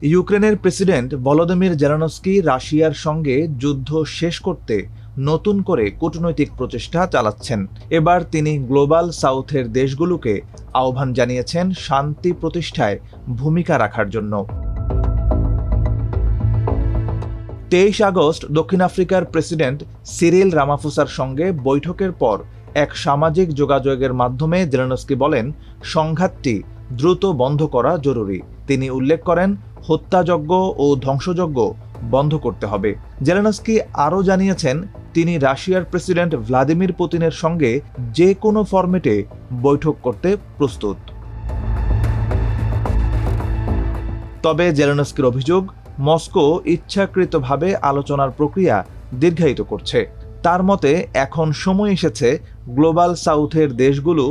ইউক্রেনের president Volodymyr Zelensky রাশিয়ার সঙ্গে যুদ্ধ শেষ করতে নতুন করে কূটনৈতিক প্রচেষ্টা চালাচ্ছেন। এবার তিনি গ্লোবাল সাউথের দেশগুলোকে আহ্বান জানিয়েছেন শান্তি প্রতিষ্ঠায় ভূমিকা রাখার জন্য। 23 আগস্ট দক্ষিণ আফ্রিকার প্রেসিডেন্ট সিরিল রামাফোসার সঙ্গে বৈঠকের পর এক সামাজিক যোগাযোগের মাধ্যমে জেলেনস্কি বলেন, সংঘাতটি দ্রুত বন্ধ করা জরুরি। তিনি উল্লেখ করেন, হত্যাযজ্ঞ ও ধ্বংসযজ্ঞ বন্ধ করতে হবে। জেলেনস্কি আরও জানিয়েছেন, তিনি রাশিয়ার প্রেসিডেন্ট ভ্লাদিমির পুতিনের সঙ্গে যে কোনো ফরম্যাটে বৈঠক করতে প্রস্তুত। তবে জেলেনস্কির অভিযোগ, মস্কো ইচ্ছাকৃতভাবে আলোচনার প্রক্রিয়া দীর্ঘায়িত করছে। তার মতে, এখন সময় এসেছে গ্লোবাল সাউথের দেশগুলো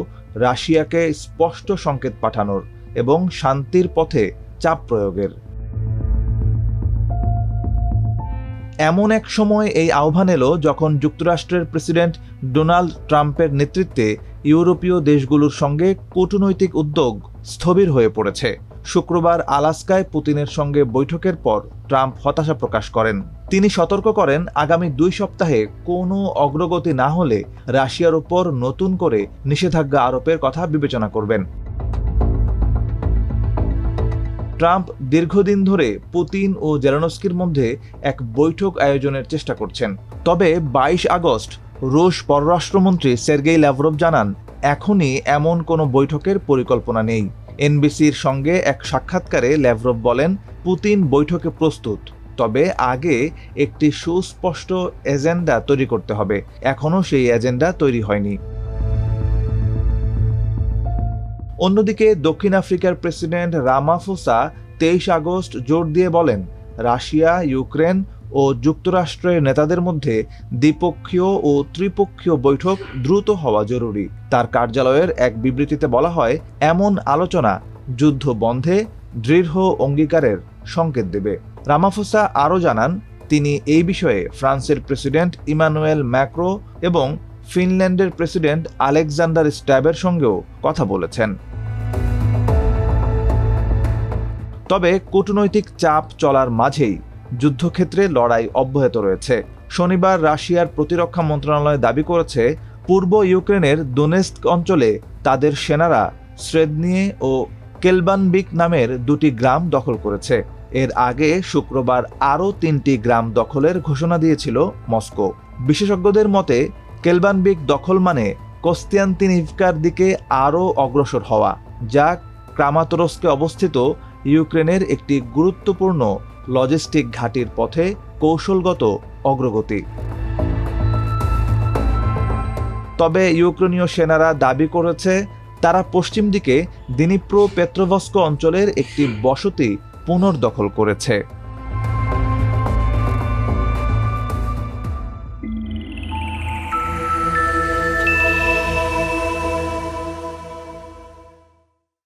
রাশিয়াকে স্পষ্ট সংকেত পাঠানোর এবং শান্তির পথে চাপ প্রয়োগের। এমন এক সময় এই আহ্বান এলো যখন যুক্তরাষ্ট্রের প্রেসিডেন্ট ডোনাল্ড ট্রাম্পের নেতৃত্বে ইউরোপীয় দেশগুলোর সঙ্গে কূটনৈতিক উদ্যোগ স্থবির হয়ে পড়েছে। শুক্রবার আলাস্কায় পুতিনের সঙ্গে বৈঠকের পর ট্রাম্প হতাশা প্রকাশ করেন। তিনি সতর্ক করেন, আগামী 2 সপ্তাহে কোনো অগ্রগতি না হলে রাশিয়ার উপর নতুন করে নিষেধাজ্ঞা আরোপের কথা বিবেচনা করবেন। ট্রাম্প দীর্ঘদিন ধরে পুতিন ও জেলেনস্কির মধ্যে এক বৈঠক আয়োজনের চেষ্টা করছেন। তবে 22 আগস্ট রুশ পররাষ্ট্রমন্ত্রী সের্গেই ল্যাভরভ জানান, এখনই এমন কোনো বৈঠকের পরিকল্পনা নেই। এনবিসির সঙ্গে এক সাক্ষাৎকারে ল্যাভরভ বলেন, পুতিন বৈঠকে প্রস্তুত, তবে আগে একটি সুস্পষ্ট এজেন্ডা তৈরি করতে হবে। এখনও সেই এজেন্ডা তৈরি হয়নি। অন্যদিকে দক্ষিণ আফ্রিকার প্রেসিডেন্ট রামাফোসা 23 আগস্ট জোর দিয়ে বলেন, রাশিয়া, ইউক্রেন ও যুক্তরাষ্ট্রের নেতাদের মধ্যে দ্বিপক্ষীয় ও ত্রিপক্ষীয় বৈঠক দ্রুত হওয়া জরুরি। তার কার্যালয়ের এক বিবৃতিতে বলা হয়, এমন আলোচনা যুদ্ধ বন্ধে দৃঢ় অঙ্গীকারের সংকেত দেবে। রামাফোসা আরও জানান, তিনি এই বিষয়ে ফ্রান্সের প্রেসিডেন্ট ইমানুয়েল ম্যাক্রো এবং ফিনল্যান্ডের প্রেসিডেন্ট আলেকজান্ডার স্ট্যাবের সঙ্গেও কথা বলেছেন। তবে কূটনৈতিক চাপ চলার মাঝেই যুদ্ধক্ষেত্রে লড়াই অব্যাহত রয়েছে। শনিবার রাশিয়ার প্রতিরক্ষা মন্ত্রণালয় দাবি করেছে, পূর্ব ইউক্রেনের দোনেৎস্ক অঞ্চলে তাদের সেনারা স্রেদনিয়ে ও কেলবানবিক নামের 2টি গ্রাম দখল করেছে। এর আগে শুক্রবার আরও 3টি গ্রাম দখলের ঘোষণা দিয়েছিল মস্কো। বিশেষজ্ঞদের মতে, কেলবানবিক দখল মানে কস্তিয়ান্তিনিভকার দিকে আরও অগ্রসর হওয়া, যা ক্রামাতরস্কে অবস্থিত ইউক্রেনের একটি গুরুত্বপূর্ণ লজিস্টিক ঘাঁটির পথে কৌশলগত অগ্রগতি। তবে ইউক্রেনীয় সেনারা দাবি করেছে, তারা পশ্চিম দিকে দিনিপ্রো পেত্রোভস্ক অঞ্চলের একটি বসতি পুনর্দখল করেছে।